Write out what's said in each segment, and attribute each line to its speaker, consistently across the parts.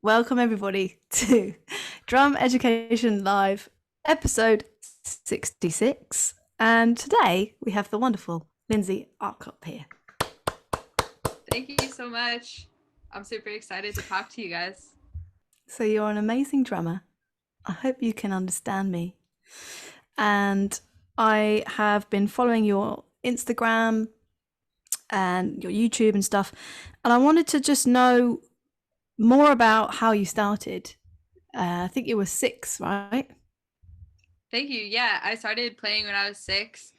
Speaker 1: welcome everybody to Drum Education Live, episode 66. And today we have the wonderful Lindsay ARTKOP here.
Speaker 2: Thank you so much. I'm super excited to talk to you guys.
Speaker 1: So you're an amazing drummer. I hope you can understand me. And I have been following your Instagram and your YouTube and stuff. And I wanted to just know more about how you started. I think you were 6, right?
Speaker 2: Thank you. Yeah, I started playing when I was 6.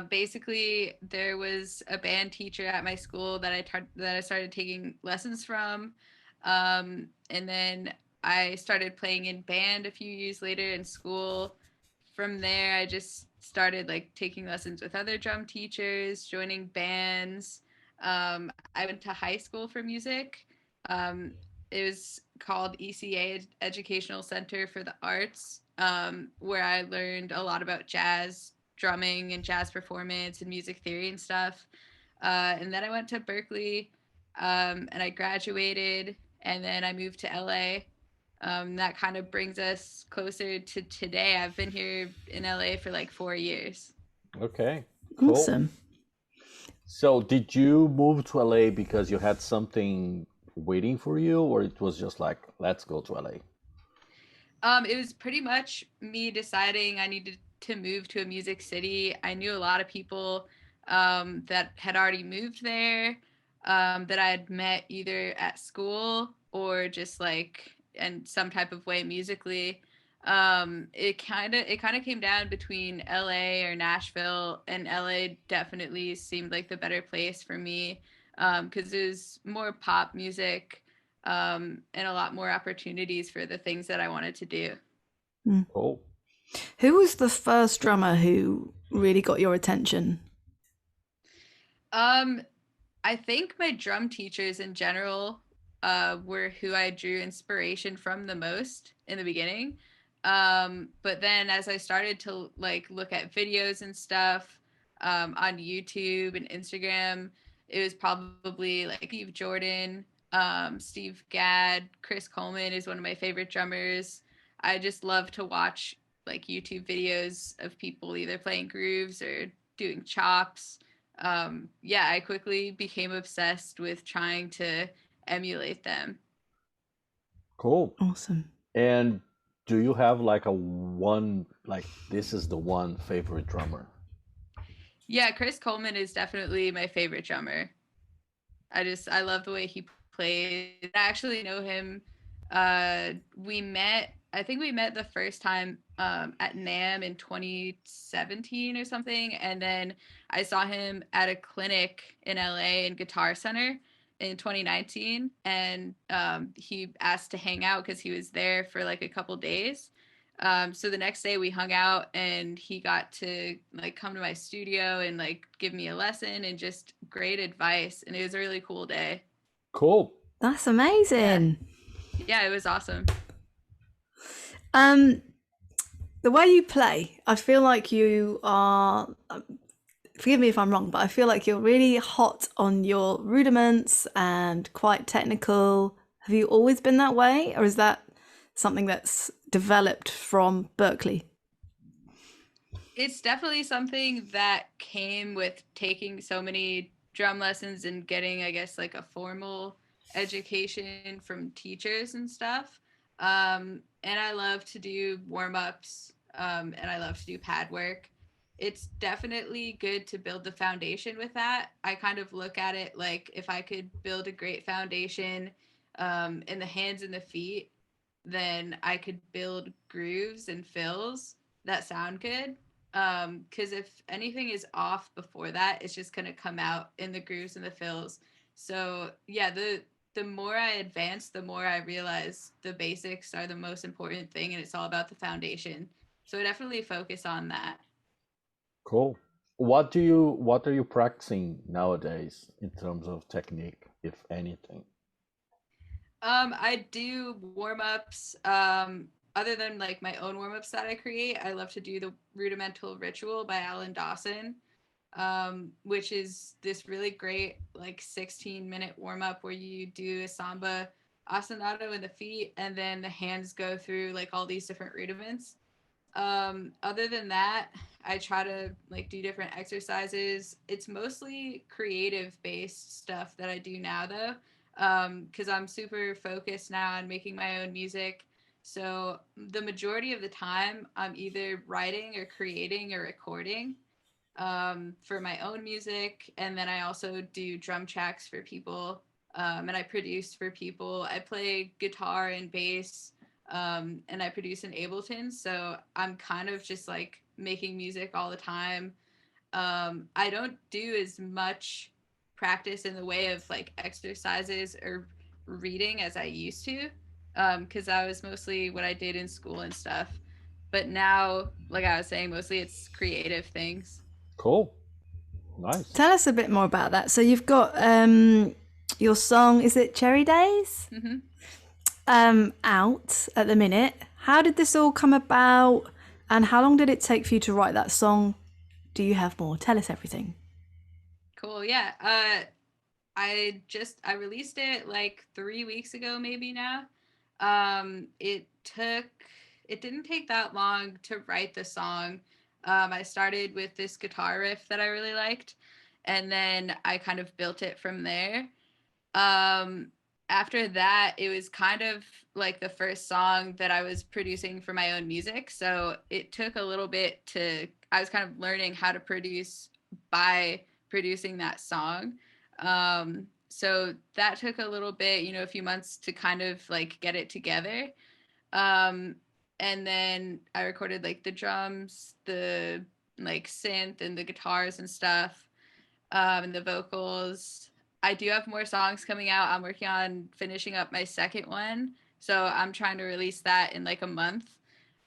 Speaker 2: Basically, there was a band teacher at my school that I started taking lessons from, and then I started playing in band a few years later in school. From there, I just started like taking lessons with other drum teachers, joining bands. I went to high school for music. Um, it was called ECA, Educational Center for the Arts, where I learned a lot about jazz drumming and jazz performance and music theory and stuff. And then I went to Berkeley, and I graduated, and then I moved to LA. That kind of brings us closer to today. I've been here in LA for like 4 years.
Speaker 3: Okay, cool.
Speaker 1: Awesome.
Speaker 3: So did you move to LA because you had something waiting for you, or it was just like, let's go to LA?
Speaker 2: It was pretty much me deciding I needed to move to a music city. I knew a lot of people that had already moved there, that I had met either at school or just like in some type of way musically. It kind of came down between LA or Nashville, and LA definitely seemed like the better place for me, because it was more pop music, and a lot more opportunities for the things that I wanted to do.
Speaker 3: Cool.
Speaker 1: Who was the first drummer who really got your attention?
Speaker 2: Um, I think my drum teachers in general were who I drew inspiration from the most in the beginning. But then as I started to like look at videos and stuff on YouTube and Instagram, it was probably like Steve Jordan, Steve Gadd, Chris Coleman is one of my favorite drummers. I just love to watch like YouTube videos of people either playing grooves or doing chops. Yeah, I quickly became obsessed with trying to emulate them.
Speaker 3: Cool.
Speaker 1: Awesome.
Speaker 3: And do you have like a one, like this is the one favorite drummer?
Speaker 2: Yeah, Chris Coleman is definitely my favorite drummer. I love the way he plays. I actually know him. I think we met the first time at NAMM in 2017 or something, and then I saw him at a clinic in LA in Guitar Center in 2019, and he asked to hang out because he was there for like a couple days. So the next day we hung out, and he got to like come to my studio and like give me a lesson and just great advice, and it was a really cool day.
Speaker 3: Cool.
Speaker 1: That's
Speaker 2: Yeah,
Speaker 1: amazing.
Speaker 2: yeah, it was awesome.
Speaker 1: Um, the way you play, I feel like you are. Forgive me if I'm wrong, but I feel like you're really hot on your rudiments and quite technical. Have you always been that way, or is that something that's developed from Berkeley?
Speaker 2: It's definitely something that came with taking so many drum lessons and getting, I guess, like a formal education from teachers and stuff. And I love to do warm ups, and I love to do pad work. It's definitely good to build the foundation with that. I kind of look at it like if I could build a great foundation in the hands and the feet, then I could build grooves and fills that sound good. Because if anything is off before that, it's just gonna come out in the grooves and the fills. So yeah, the more I advance, the more I realize the basics are the most important thing, and it's all about the foundation. So I definitely focus on that.
Speaker 3: Cool. What are you practicing nowadays in terms of technique, if anything?
Speaker 2: I do warm ups. Other than like my own warm ups that I create, I love to do the Rudimental Ritual by Alan Dawson, which is this really great like 16-minute warm up where you do a samba ostinato in the feet, and then the hands go through like all these different rudiments. Other than that, I try to like do different exercises. It's mostly creative based stuff that I do now though, because I'm super focused now on making my own music. So the majority of the time I'm either writing or creating or recording for my own music, and then I also do drum tracks for people, and I produce for people. I play guitar and bass, and I produce in Ableton, so I'm kind of just like making music all the time. I don't do as much practice in the way of like exercises or reading as I used to, because that was mostly what I did in school and stuff. But now, like I was saying, mostly it's creative things.
Speaker 3: Cool. Nice.
Speaker 1: Tell us a bit more about that. So you've got your song, is it Cherry Days? Out at the minute. How did this all come about, and how long did it take for you to write that song? Do you have more? Tell us everything.
Speaker 2: Cool. Yeah. I released it like 3 weeks ago, maybe now. It didn't take that long to write the song. I started with this guitar riff that I really liked, and then I kind of built it from there. After that, it was kind of like the first song that I was producing for my own music. So it took a little bit I was kind of learning how to produce by producing that song. So that took a little bit, a few months to kind of like get it together. And then I recorded like the drums, the like synth and the guitars and stuff, and the vocals. I do have more songs coming out. I'm working on finishing up my second one, so I'm trying to release that in like a month.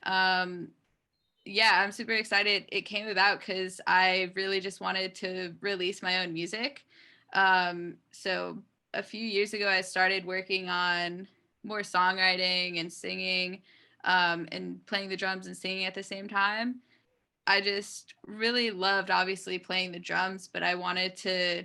Speaker 2: Yeah, I'm super excited. It came about because I really just wanted to release my own music. So a few years ago, I started working on more songwriting and singing, and playing the drums and singing at the same time. I just really loved obviously playing the drums, but I wanted to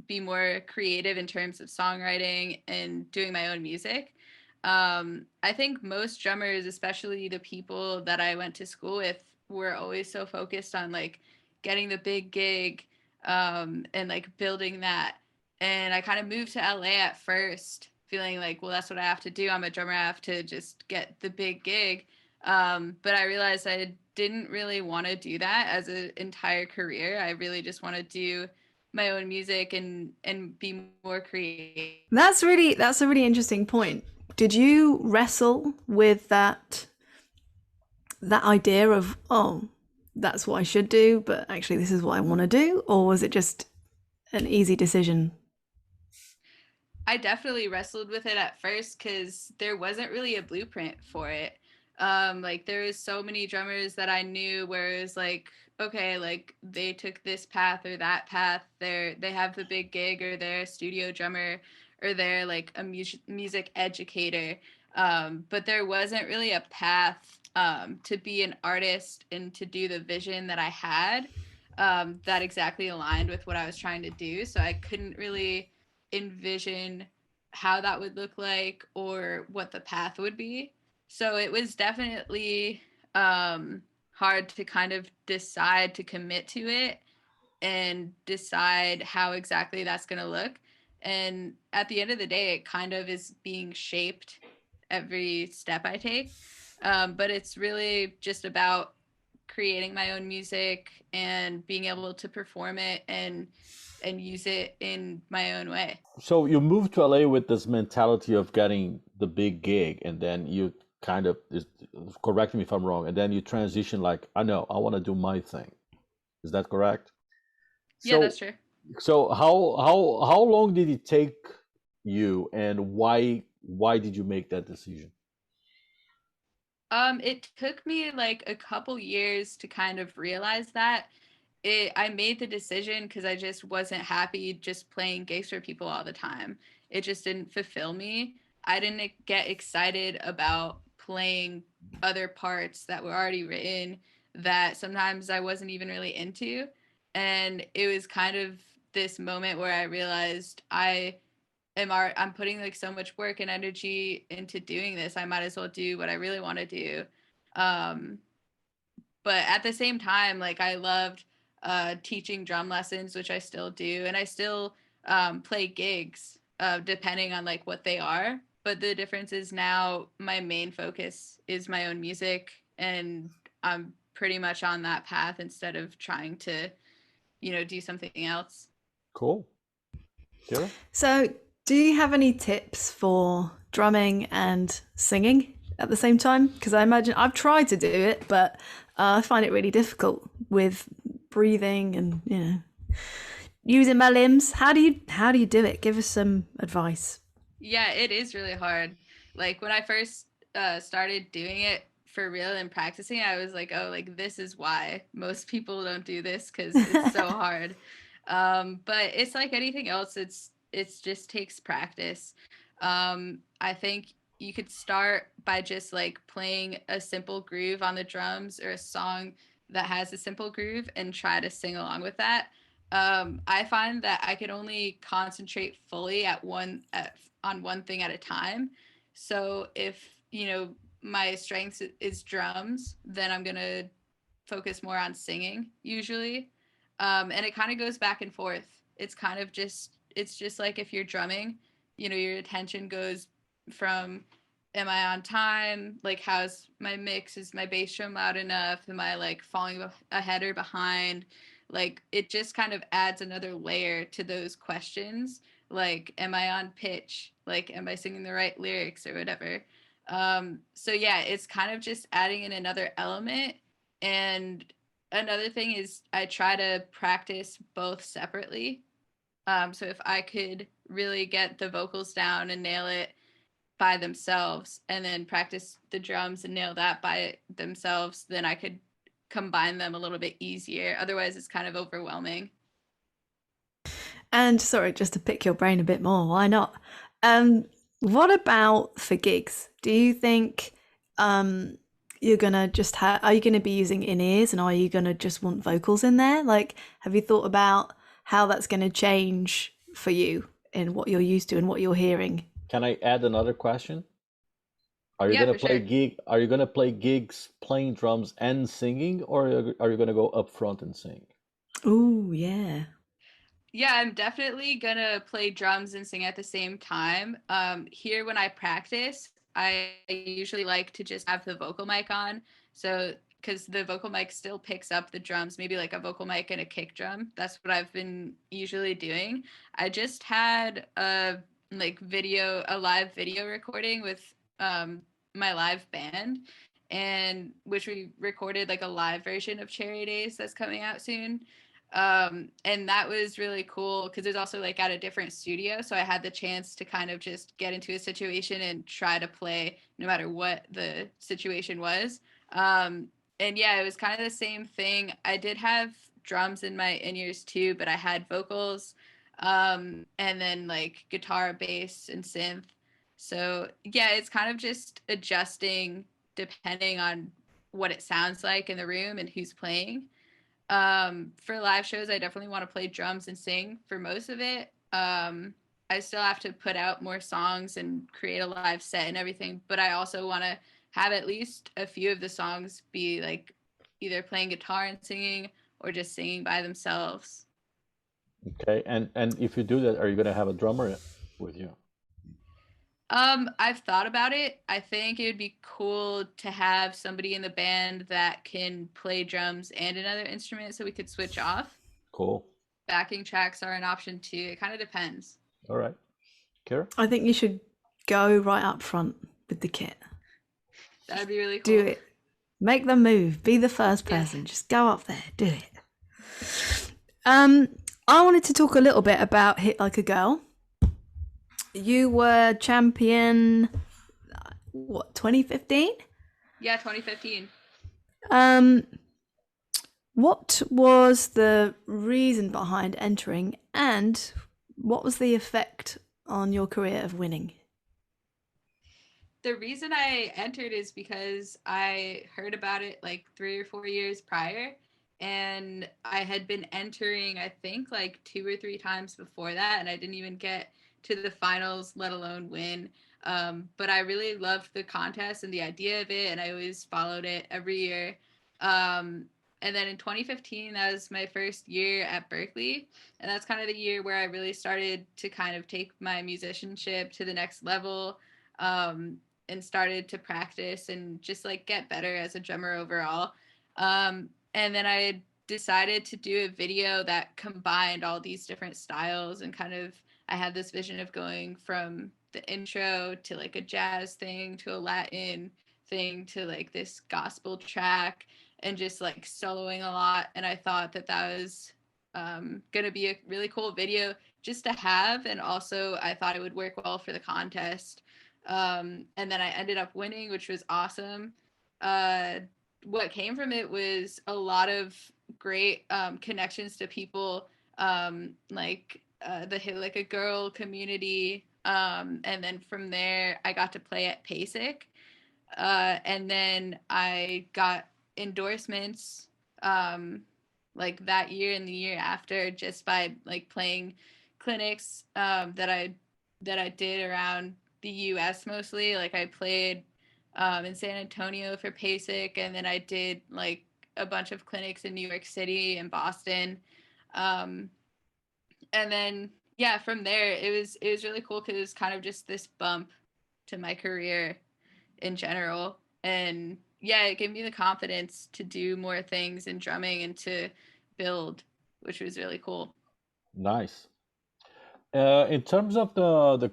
Speaker 2: be more creative in terms of songwriting and doing my own music. I think most drummers, especially the people that I went to school with, were always so focused on like getting the big gig, and like building that. And I kind of moved to LA at first, feeling like, well, that's what I have to do. I'm a drummer. I have to just get the big gig. But I realized I didn't really want to do that as an entire career. I really just want to do my own music and be more creative.
Speaker 1: That's a really interesting point. Did you wrestle with that idea of, oh, that's what I should do, but actually this is what I want to do? Or was it just an easy decision?
Speaker 2: I definitely wrestled with it at first because there wasn't really a blueprint for it. Like there was so many drummers that I knew where it was like, okay, like they took this path or that path. They have the big gig, or they're a studio drummer, or they're like a music educator. But there wasn't really a path to be an artist and to do the vision that I had, that exactly aligned with what I was trying to do. So I couldn't really envision how that would look like or what the path would be. So it was definitely hard to kind of decide to commit to it and decide how exactly that's going to look. And at the end of the day, it kind of is being shaped every step I take. But it's really just about creating my own music and being able to perform it and use it in my own way.
Speaker 3: So you moved to LA with this mentality of getting the big gig, and then you kind of, correct me if I'm wrong, and then you transition like, I know, I want to do my thing. Is that correct?
Speaker 2: Yeah, that's true.
Speaker 3: So how long did it take you, and why did you make that decision?
Speaker 2: It took me like a couple years to kind of realize that. I made the decision because I just wasn't happy just playing gigs for people all the time. It just didn't fulfill me. I didn't get excited about playing other parts that were already written that sometimes I wasn't even really into. And it was kind of this moment where I realized I I'm putting like so much work and energy into doing this. I might as well do what I really want to do. But at the same time, like I loved teaching drum lessons, which I still do, and I still play gigs depending on like what they are. But the difference is now my main focus is my own music, and I'm pretty much on that path instead of trying to, do something else.
Speaker 3: Cool. Terri?
Speaker 1: So, do you have any tips for drumming and singing at the same time? Because I imagine I've tried to do it, but I find it really difficult with breathing and using my limbs. How do you do it? Give us some advice.
Speaker 2: Yeah, it is really hard. Like when I first started doing it for real and practicing, I was like, oh, like this is why most people don't do this, because it's so hard. But it's like anything else. It just takes practice. I think you could start by just like playing a simple groove on the drums or a song that has a simple groove and try to sing along with that. I find that I could only concentrate fully on one thing at a time. So if, my strength is drums, then I'm going to focus more on singing usually. And it kind of goes back and forth. It's just like if you're drumming, your attention goes from, am I on time? Like, how's my mix? Is my bass drum loud enough? Am I like falling ahead or behind? Like, it just kind of adds another layer to those questions. Like, am I on pitch? Like, am I singing the right lyrics or whatever? So yeah, it's kind of just adding in another element. And another thing is I try to practice both separately. So if I could really get the vocals down and nail it by themselves and then practice the drums and nail that by themselves, then I could combine them a little bit easier. Otherwise, it's kind of overwhelming.
Speaker 1: And sorry, just to pick your brain a bit more, why not? What about for gigs? Do you think you're gonna are you gonna be using in-ears, and are you gonna just want vocals in there? Like, have you thought about how that's gonna change for you in what you're used to and what you're hearing?
Speaker 3: Can I add another question? Are you
Speaker 2: Yeah,
Speaker 3: gonna
Speaker 2: for
Speaker 3: play
Speaker 2: sure.
Speaker 3: Are you gonna play gigs playing drums and singing, or are you gonna go up front and sing?
Speaker 1: Ooh, yeah.
Speaker 2: Yeah, I'm definitely gonna play drums and sing at the same time. Here when I practice, I usually like to just have the vocal mic on. So, because the vocal mic still picks up the drums, maybe like a vocal mic and a kick drum. That's what I've been usually doing. I just had a live video recording with my live band, and which we recorded like a live version of Cherry Days that's coming out soon. And that was really cool because it was also like at a different studio, so I had the chance to kind of just get into a situation and try to play no matter what the situation was. And yeah, it was kind of the same thing. I did have drums in my in-ears too, but I had vocals, and then like guitar, bass, and synth. So yeah, it's kind of just adjusting depending on what it sounds like in the room and who's playing. For live shows, I definitely want to play drums and sing for most of it. I still have to put out more songs and create a live set and everything, but I also want to have at least a few of the songs be like either playing guitar and singing or just singing by themselves.
Speaker 3: Okay, and if you do that, are you gonna have a drummer with you?
Speaker 2: I've thought about it. I think it would be cool to have somebody in the band that can play drums and another instrument so we could switch off.
Speaker 3: Cool.
Speaker 2: Backing tracks are an option too. It kind of depends.
Speaker 3: All right. Kara?
Speaker 1: I think you should go right up front with the kit.
Speaker 2: That'd be really cool.
Speaker 1: Do it. Make them move. Be the first person.
Speaker 2: Yeah.
Speaker 1: Just go up there. Do it. I wanted to talk a little bit about Hit Like a Girl. You were champion, what, 2015?
Speaker 2: Yeah, 2015.
Speaker 1: What was the reason behind entering, and what was the effect on your career of winning?
Speaker 2: The reason I entered is because I heard about it like 3 or 4 years prior, and I had been entering, I think, like 2 or 3 times before that, and I didn't even get to the finals, let alone win. But I really loved the contest and the idea of it, and I always followed it every year. And then in 2015, that was my first year at Berkeley. And that's kind of the year where I really started to kind of take my musicianship to the next level, and started to practice and just like get better as a drummer overall. And then I decided to do a video that combined all these different styles, and kind of I had this vision of going from the intro to like a jazz thing to a Latin thing to like this gospel track, and just like soloing a lot. And I thought that that was going to be a really cool video just to have. And also I thought it would work well for the contest. And then I ended up winning, which was awesome. What came from it was a lot of great connections to people, like the Hit Like a Girl community. And then from there, I got to play at PASIC. And then I got endorsements like that year and the year after, just by like playing clinics that I did around the US mostly. Like I played in San Antonio for PASIC, and then I did like a bunch of clinics in New York City and Boston. And then yeah, from there it was really cool because it was kind of just this bump to my career in general. And yeah, it gave me the confidence to do more things in drumming and to build, which was really cool.
Speaker 3: Nice. In terms of the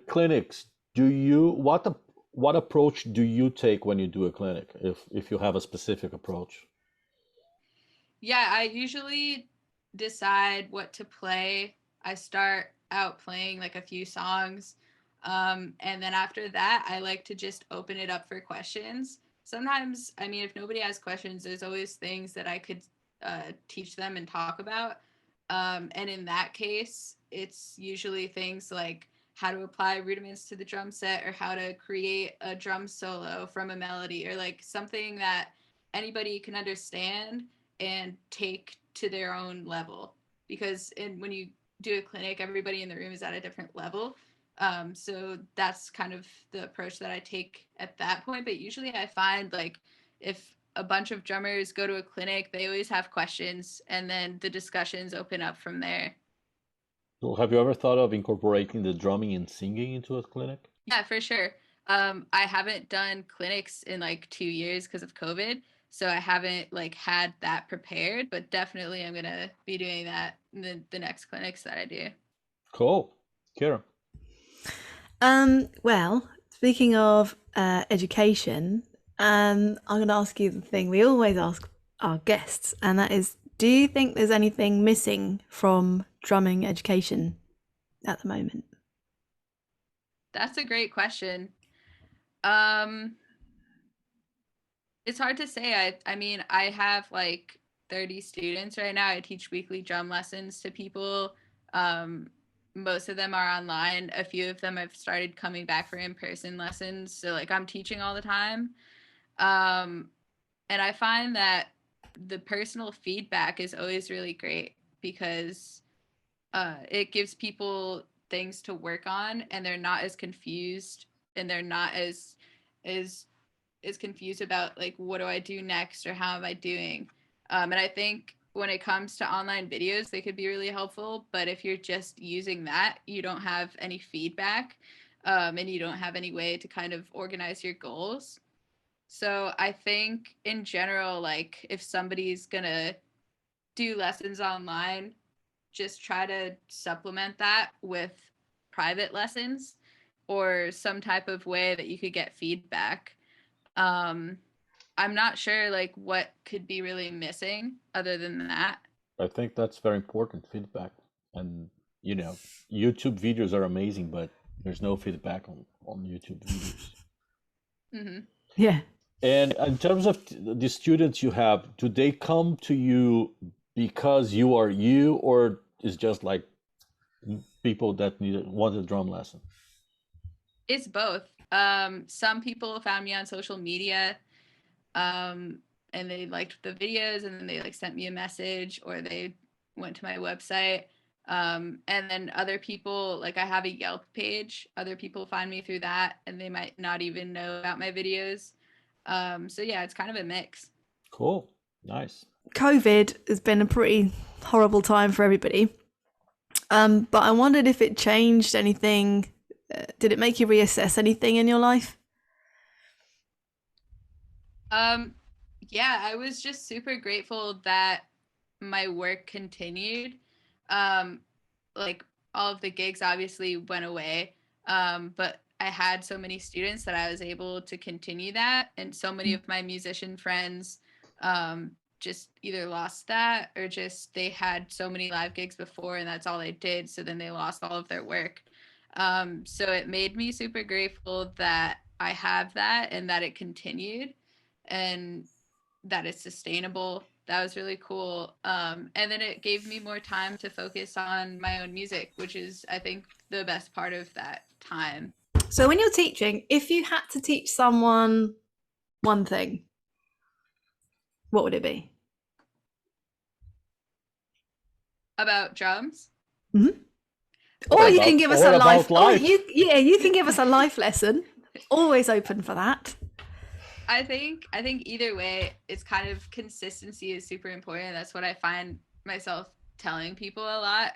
Speaker 3: clinics, what approach do you take when you do a clinic, if you have a specific approach?
Speaker 2: Yeah, I usually decide what to play. I start out playing like a few songs, and then after that, I like to just open it up for questions. Sometimes, I mean, if nobody has questions, there's always things that I could teach them and talk about. And in that case, it's usually things like how to apply rudiments to the drum set, or how to create a drum solo from a melody, or like something that anybody can understand and take to their own level. Because when you do a clinic, everybody in the room is at a different level. So that's kind of the approach that I take at that point. But usually I find like if a bunch of drummers go to a clinic, they always have questions, and then the discussions open up from there.
Speaker 3: So have you ever thought of incorporating the drumming and singing into a clinic?
Speaker 2: Yeah, for sure. I haven't done clinics in like 2 years because of COVID. So I haven't like had that prepared, but definitely I'm gonna be doing that in the next clinics that I do.
Speaker 3: Cool. Kira.
Speaker 1: Well, speaking of education, I'm going to ask you the thing we always ask our guests, and that is, do you think there's anything missing from drumming education at the moment?
Speaker 2: That's a great question. It's hard to say. I mean, I have like 30 students right now. I teach weekly drum lessons to people. Most of them are online. A few of them have started coming back for in-person lessons. So like I'm teaching all the time. And I find that the personal feedback is always really great, because it gives people things to work on, and they're not as confused, and they're not as confused about like, what do I do next, or how am I doing? And I think when it comes to online videos, they could be really helpful. But if you're just using that, you don't have any feedback, and you don't have any way to kind of organize your goals. So I think in general, like if somebody's gonna do lessons online, just try to supplement that with private lessons, or some type of way that you could get feedback. I'm not sure like what could be really missing other than that.
Speaker 3: I think that's very important, feedback. And YouTube videos are amazing, but there's no feedback on YouTube videos.
Speaker 2: Mm-hmm.
Speaker 1: Yeah.
Speaker 3: And in terms of the students you have, do they come to you because you are you, or is just like people that want a drum lesson?
Speaker 2: It's both. Some people found me on social media, and they liked the videos, and then they like sent me a message, or they went to my website. And then other people, like I have a Yelp page, other people find me through that, and they might not even know about my videos. So yeah, it's kind of a mix.
Speaker 3: Cool. Nice.
Speaker 1: COVID has been a pretty horrible time for everybody. But I wondered if it changed anything. Did it make you reassess anything in your life?
Speaker 2: Yeah, I was just super grateful that my work continued. Like all of the gigs obviously went away, but I had so many students that I was able to continue that, and so many of my musician friends just either lost that or just they had so many live gigs before and that's all they did, so then they lost all of their work. So it made me super grateful that I have that and that it continued and that it's sustainable. That was really cool. And then it gave me more time to focus on my own music, which is, I think, the best part of that time.
Speaker 1: So when you're teaching, if you had to teach someone one thing, what would it be?
Speaker 2: About drums?
Speaker 1: Mm-hmm. Or you can give us a life. You can give us a life lesson. Always open for that.
Speaker 2: I think either way, it's kind of consistency is super important. That's what I find myself telling people a lot.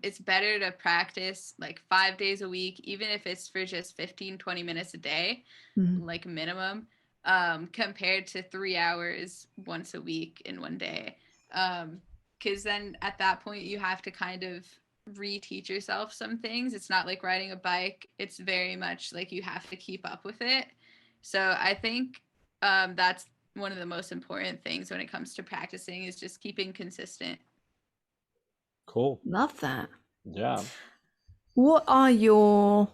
Speaker 2: It's better to practice like 5 days a week, even if it's for just 15-20 minutes a day, like minimum, compared to 3 hours once a week in one day. Because then at that point you have to kind of reteach yourself some things. It's not like riding a bike. It's very much like you have to keep up with it. So I think that's one of the most important things when it comes to practicing is just keeping consistent.
Speaker 3: Cool.
Speaker 1: Love that.
Speaker 3: Yeah.
Speaker 1: What are your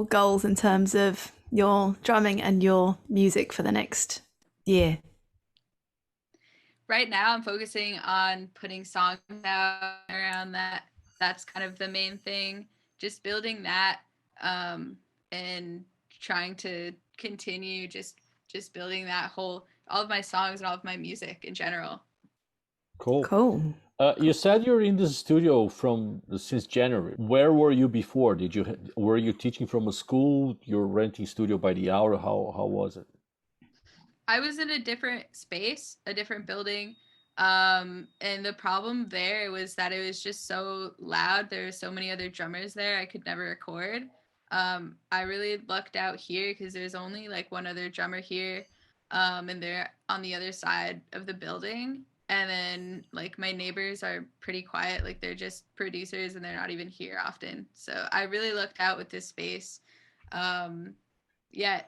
Speaker 1: goals in terms of your drumming and your music for the next year?
Speaker 2: Right now I'm focusing on putting songs out around that. That's kind of the main thing. Just building that and trying to continue just building that all of my songs and all of my music in general.
Speaker 1: Cool.
Speaker 3: You said you're in the studio since January. Where were you before? Were you teaching from a school? You're renting studio by the hour? How was it?
Speaker 2: I was in a different space, a different building. And the problem there was that it was just so loud. There were so many other drummers there. I could never record. I really lucked out here because there's only like one other drummer here, and they're on the other side of the building. And then like my neighbors are pretty quiet, like they're just producers and they're not even here often. So I really lucked out with this space. Yeah,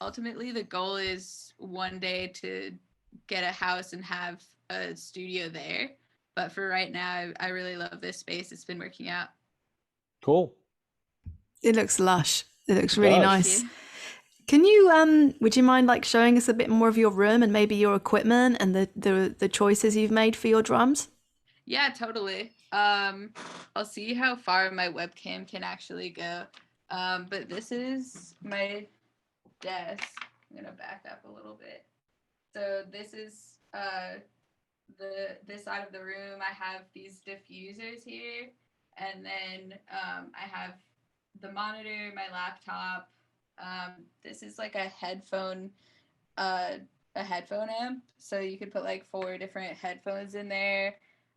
Speaker 2: ultimately the goal is one day to get a house and have a studio there. But for right now, I really love this space. It's been working out.
Speaker 3: Cool.
Speaker 1: It looks lush. It looks really nice. Can you would you mind like showing us a bit more of your room and maybe your equipment and the choices you've made for your drums?
Speaker 2: Yeah, totally. I'll see how far my webcam can actually go. But this is my desk. I'm gonna back up a little bit. So this is this side of the room. I have these diffusers here, and then I have the monitor, my laptop. This is like a headphone amp, so you could put like 4 different headphones in there.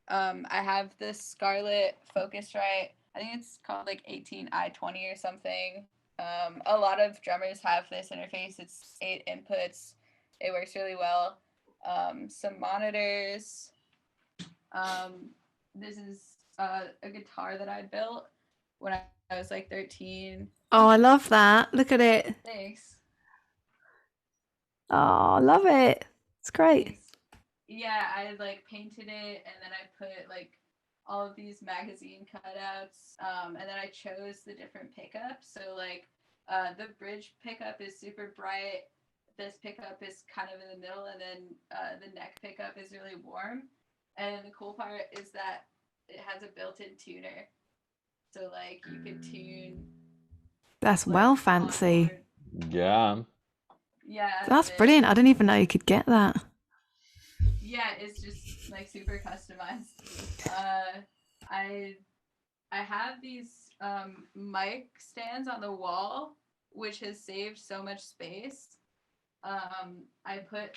Speaker 2: I have this Scarlett Focusrite. I think it's called like 18i20 or something. A lot of drummers have this interface. It's 8 inputs. It works really well. Some monitors. This is a guitar that I built when I was like 13.
Speaker 1: Oh, I love that. Look at it.
Speaker 2: Thanks.
Speaker 1: Oh, I love it. It's great.
Speaker 2: Thanks. Yeah, I like painted it and then I put like all of these magazine cutouts, and then I chose the different pickups. So like the bridge pickup is super bright. This pickup is kind of in the middle, and then the neck pickup is really warm. And the cool part is that it has a built-in tuner. So like you can tune.
Speaker 1: That's like, well fancy.
Speaker 3: Yeah.
Speaker 2: Yeah.
Speaker 1: That's brilliant. I didn't even know you could get that.
Speaker 2: Yeah, it's just like super customized. I have these mic stands on the wall, which has saved so much space. I put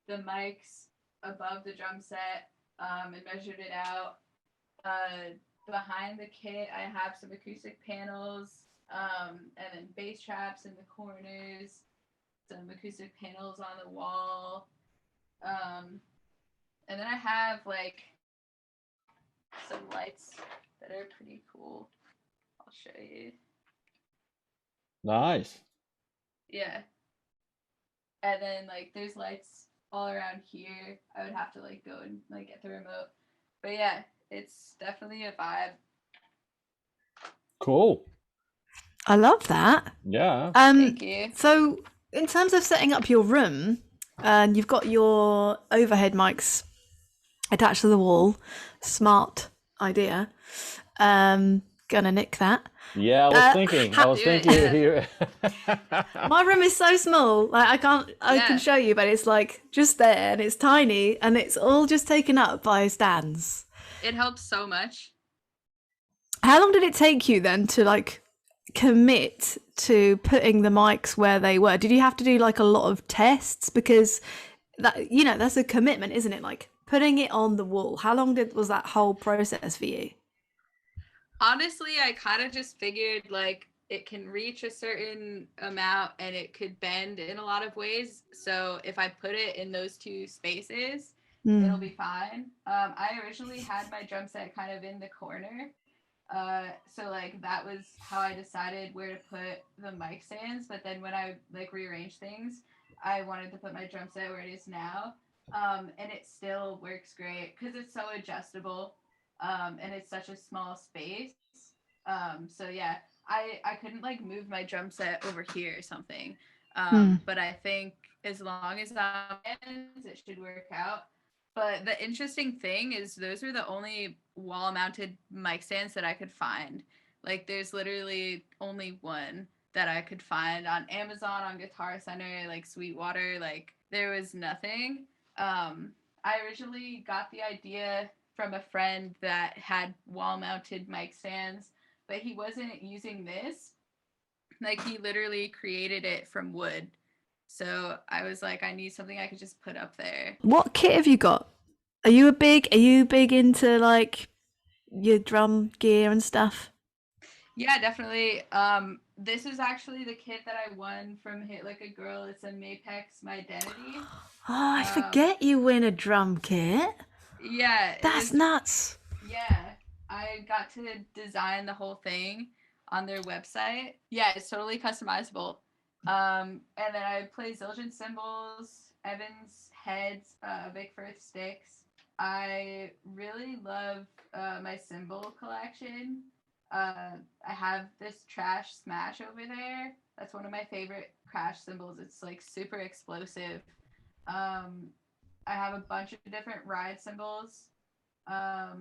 Speaker 2: the mics above the drum set and measured it out. Behind the kit, I have some acoustic panels, and then bass traps in the corners, some acoustic panels on the wall. And then I have like some lights that are pretty cool. I'll show you.
Speaker 3: Nice.
Speaker 2: Yeah. And then like there's lights all around here. I would have to like go and like get the remote. But yeah, it's definitely a vibe.
Speaker 3: Cool.
Speaker 1: I love that.
Speaker 3: Yeah.
Speaker 2: Thank you.
Speaker 1: So in terms of setting up your room, and you've got your overhead mics attached to the wall. Smart idea. Gonna nick that.
Speaker 3: Yeah, I was thinking here.
Speaker 1: My room is so small. Like I can show you, but it's like just there and it's tiny and it's all just taken up by stands.
Speaker 2: It helps so much.
Speaker 1: How long did it take you then to like commit to putting the mics where they were? Did you have to do like a lot of tests? Because that, you know, that's a commitment, isn't it? Like putting it on the wall. How long was that whole process for you?
Speaker 2: Honestly, I kind of just figured like it can reach a certain amount and it could bend in a lot of ways. So if I put it in those two spaces, it'll be fine. I originally had my drum set kind of in the corner. So like that was how I decided where to put the mic stands. But then when I like rearranged things, I wanted to put my drum set where it is now. And it still works great because it's so adjustable. And it's such a small space. So yeah, I couldn't like move my drum set over here or something. But I think as long as it should work out. But the interesting thing is those are the only wall mounted mic stands that I could find. Like there's literally only one that I could find on Amazon, on Guitar Center, like Sweetwater, like there was nothing. I originally got the idea from a friend that had wall-mounted mic stands, but he wasn't using this. Like he literally created it from wood. So I was like, I need something I could just put up there.
Speaker 1: What kit have you got? Are you big into like your drum gear and stuff?
Speaker 2: Yeah, definitely. This is actually the kit that I won from Hit Like a Girl. It's a Mapex My Identity.
Speaker 1: Oh, I forget you win a drum kit.
Speaker 2: Yeah.
Speaker 1: That's nuts.
Speaker 2: Yeah. I got to design the whole thing on their website. Yeah, it's totally customizable. And then I play Zildjian cymbals, Evans heads, Vic Firth sticks. I really love my cymbal collection. I have this Trash Smash over there. That's one of my favorite crash cymbals. It's like super explosive. I have a bunch of different ride cymbals. I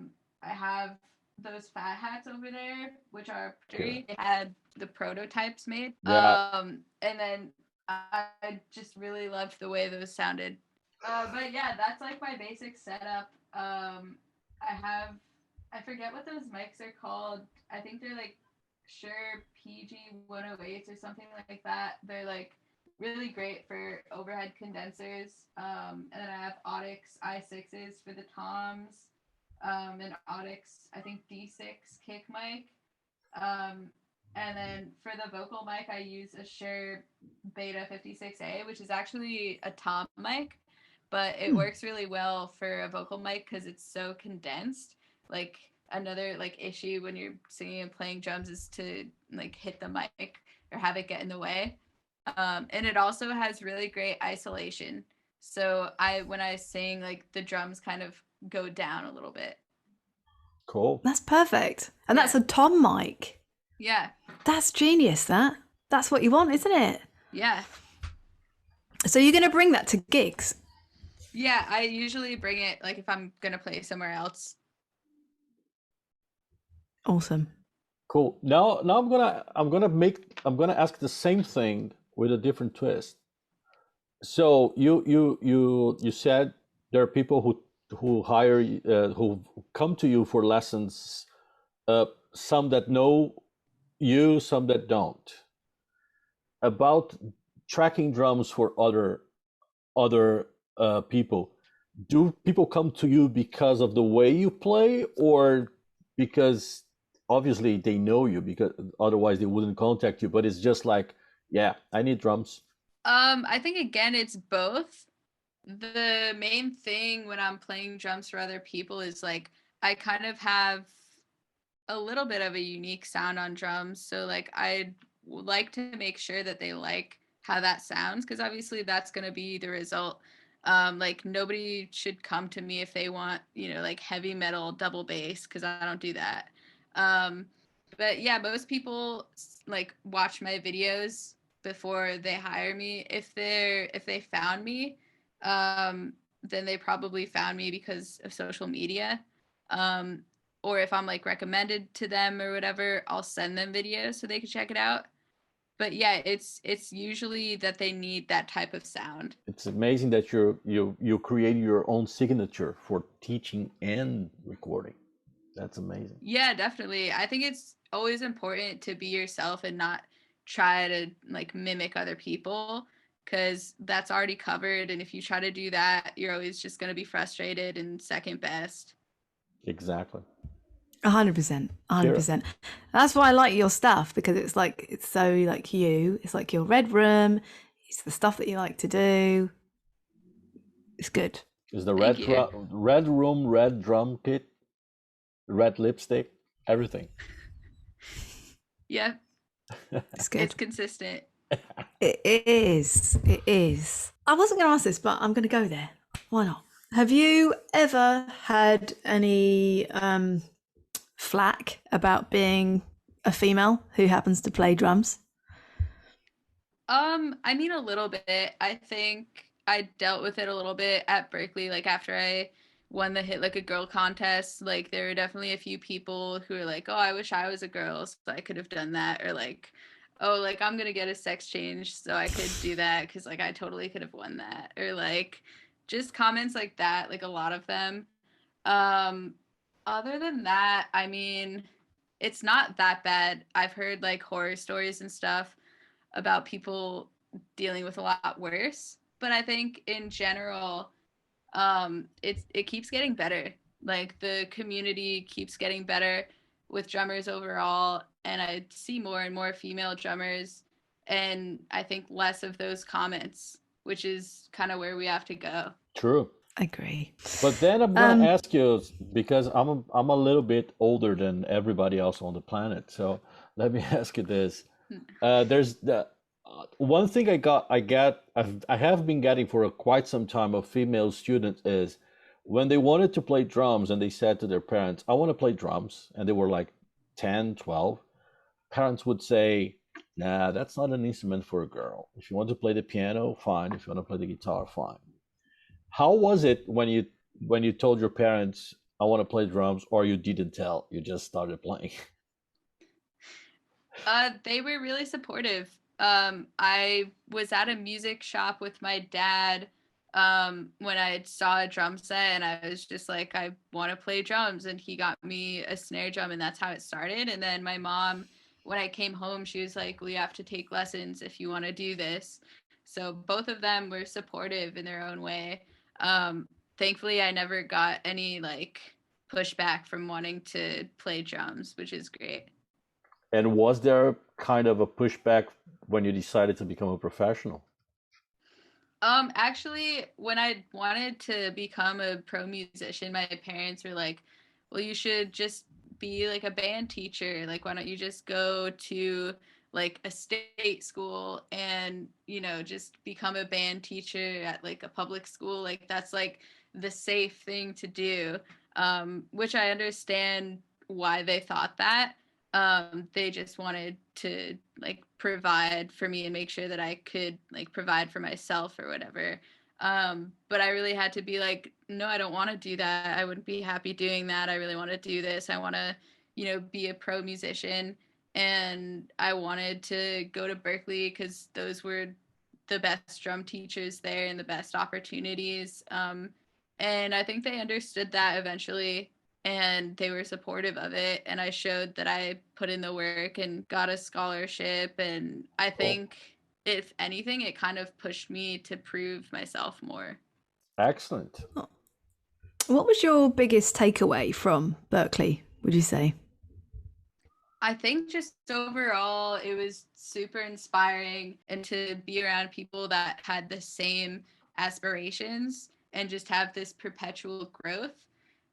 Speaker 2: have those fat hats over there, which are pretty. They had the prototypes made.
Speaker 3: Yeah.
Speaker 2: And then I just really loved the way those sounded. But yeah, that's like my basic setup. I forget what those mics are called. I think they're like Shure PG 108s or something like that. They're like really great for overhead condensers. And then I have Audix i6s for the toms. And Audix, I think D6 kick mic. And then for the vocal mic, I use a Shure Beta 56A, which is actually a tom mic, but it works really well for a vocal mic because it's so condensed. Like another like issue when you're singing and playing drums is to like hit the mic or have it get in the way. And it also has really great isolation. So when I sing, like the drums kind of go down a little bit.
Speaker 3: Cool.
Speaker 1: That's perfect. And that's a tom mic.
Speaker 2: Yeah.
Speaker 1: That's genius, that's what you want, isn't it?
Speaker 2: Yeah.
Speaker 1: So you're going to bring that to gigs?
Speaker 2: Yeah, I usually bring it like if I'm going to play somewhere else.
Speaker 1: Awesome.
Speaker 3: Cool. Now I'm gonna ask the same thing with a different twist. So you said there are people who hire who come to you for lessons some that know you, some that don't, about tracking drums for other people. Do people come to you because of the way you play, or because obviously they know you, because otherwise they wouldn't contact you, but it's just like, yeah, I need drums?
Speaker 2: I think again it's both. The main thing when I'm playing drums for other people is like I kind of have a little bit of a unique sound on drums, so like I'd like to make sure that they like how that sounds, because obviously that's going to be the result. Like nobody should come to me if they want, you know, like heavy metal double bass, because I don't do that. um but yeah, most people like watch my videos before they hire me. If they found me, then they probably found me because of social media. um or if I'm like recommended to them or whatever, I'll send them videos so they can check it out. But yeah, it's usually that they need that type of sound.
Speaker 3: It's amazing that you create your own signature for teaching and recording. That's amazing.
Speaker 2: Yeah, definitely. I think it's always important to be yourself and not try to like mimic other people, because that's already covered. And if you try to do that, you're always just going to be frustrated and second best.
Speaker 3: Exactly.
Speaker 1: 100%, 100%. That's why I like your stuff, because it's like, it's so like you. It's like your red room. It's the stuff that you like to do. It's good.
Speaker 3: Is the
Speaker 2: Thank you.
Speaker 3: red room, red drum kit, red lipstick, everything?
Speaker 2: Yeah,
Speaker 1: It's good.
Speaker 2: it's consistent.
Speaker 1: It is. It is. I wasn't going to ask this, but I'm going to go there. Why not? Have you ever had any flack about being a female who happens to play drums?
Speaker 2: I mean, a little bit. I think I dealt with it a little bit at Berkeley. Like after I won the Hit Like a Girl contest, like there were definitely a few people who were like, "Oh, I wish I was a girl so I could have done that," or like, "Oh, like I'm gonna get a sex change so I could do that because like I totally could have won that," or like just comments like that. Like a lot of them. Um, Other than that, I mean, it's not that bad. I've heard like horror stories and stuff about people dealing with a lot worse. But I think in general, it keeps getting better. Like the community keeps getting better with drummers overall, and I see more and more female drummers, and I think less of those comments, which is kind of where we have to go.
Speaker 3: True.
Speaker 1: I agree.
Speaker 3: But then I'm gonna ask you, because I'm a little bit older than everybody else on the planet. So let me ask you this: there's the one thing I have been getting for quite some time of female students is when they wanted to play drums and they said to their parents, "I want to play drums," and they were like 10, 12. Parents would say, "Nah, that's not an instrument for a girl. If you want to play the piano, fine. If you want to play the guitar, fine." How was it when you told your parents, "I want to play drums," or you didn't tell, you just started playing?
Speaker 2: They were really supportive. I was at a music shop with my dad when I saw a drum set, and I was just like, I want to play drums, and he got me a snare drum, and that's how it started. And then my mom, when I came home, she was like, "We have to take lessons if you want to do this." So both of them were supportive in their own way. Thankfully, I never got any like pushback from wanting to play drums, which is great.
Speaker 3: And was there kind of a pushback when you decided to become a professional?
Speaker 2: Actually, when I wanted to become a pro musician, my parents were like, "Well, you should just be like a band teacher. Like, why don't you just go to like a state school and, you know, just become a band teacher at like a public school? Like, that's like the safe thing to do." Which I understand why they thought that. They just wanted to like provide for me and make sure that I could like provide for myself or whatever. But I really had to be like, no, I don't want to do that. I wouldn't be happy doing that. I really want to do this. I want to, you know, be a pro musician. And I wanted to go to Berkeley because those were the best drum teachers there and the best opportunities. And I think they understood that eventually. and they were supportive of it, and I showed that I put in the work and got a scholarship, and I think if anything it kind of pushed me to prove myself more.
Speaker 3: Excellent.
Speaker 1: What was your biggest takeaway from Berkeley, would you say?
Speaker 2: I think just overall it was super inspiring, and to be around people that had the same aspirations and just have this perpetual growth.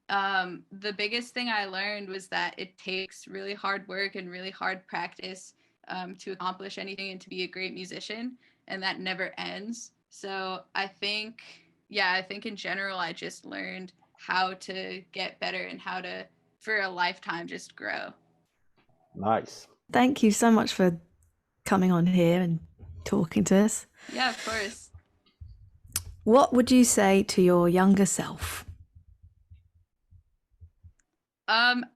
Speaker 2: The biggest thing I learned was that it takes really hard work and really hard practice to accomplish anything and to be a great musician, and that never ends. So I think in general I just learned how to get better and how to, for a lifetime, just grow.
Speaker 3: Nice.
Speaker 1: Thank you so much for coming on here and talking to us.
Speaker 2: Yeah, of course.
Speaker 1: What would you say to your younger self?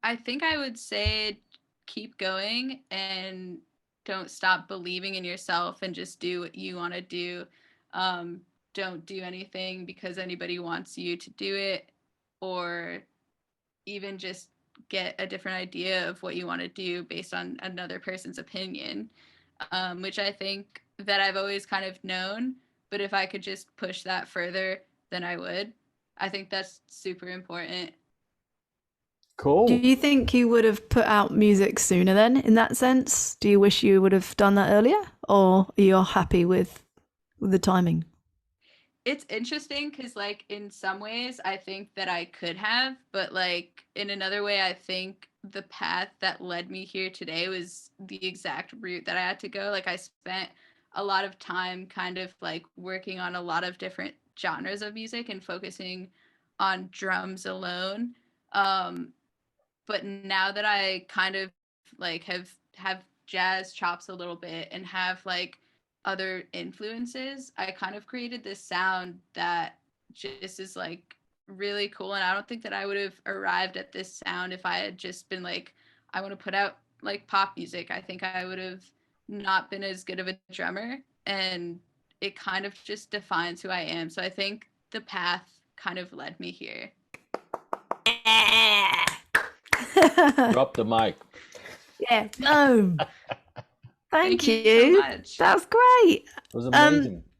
Speaker 2: I think I would say keep going and don't stop believing in yourself, and just do what you want to do. Don't do anything because anybody wants you to do it, or even just get a different idea of what you want to do based on another person's opinion, which I think that I've always kind of known, but if I could just push that further, then I would. I think that's super important.
Speaker 3: Cool.
Speaker 1: Do you think you would have put out music sooner then, in that sense? Do you wish you would have done that earlier, or are you happy with the timing?
Speaker 2: It's interesting because, like, in some ways I think that I could have, but like in another way I think the path that led me here today was the exact route that I had to go. Like, I spent a lot of time kind of like working on a lot of different genres of music and focusing on drums alone. But now that I kind of like have jazz chops a little bit and have like other influences, I kind of created this sound that just is like really cool. And I don't think that I would have arrived at this sound if I had just been like, I want to put out like pop music. I think I would have not been as good of a drummer, and it kind of just defines who I am. So I think the path kind of led me here.
Speaker 3: Drop the mic.
Speaker 1: Yeah, boom. Thank
Speaker 2: you
Speaker 1: you.
Speaker 2: so much.
Speaker 1: That was great.
Speaker 3: It was amazing.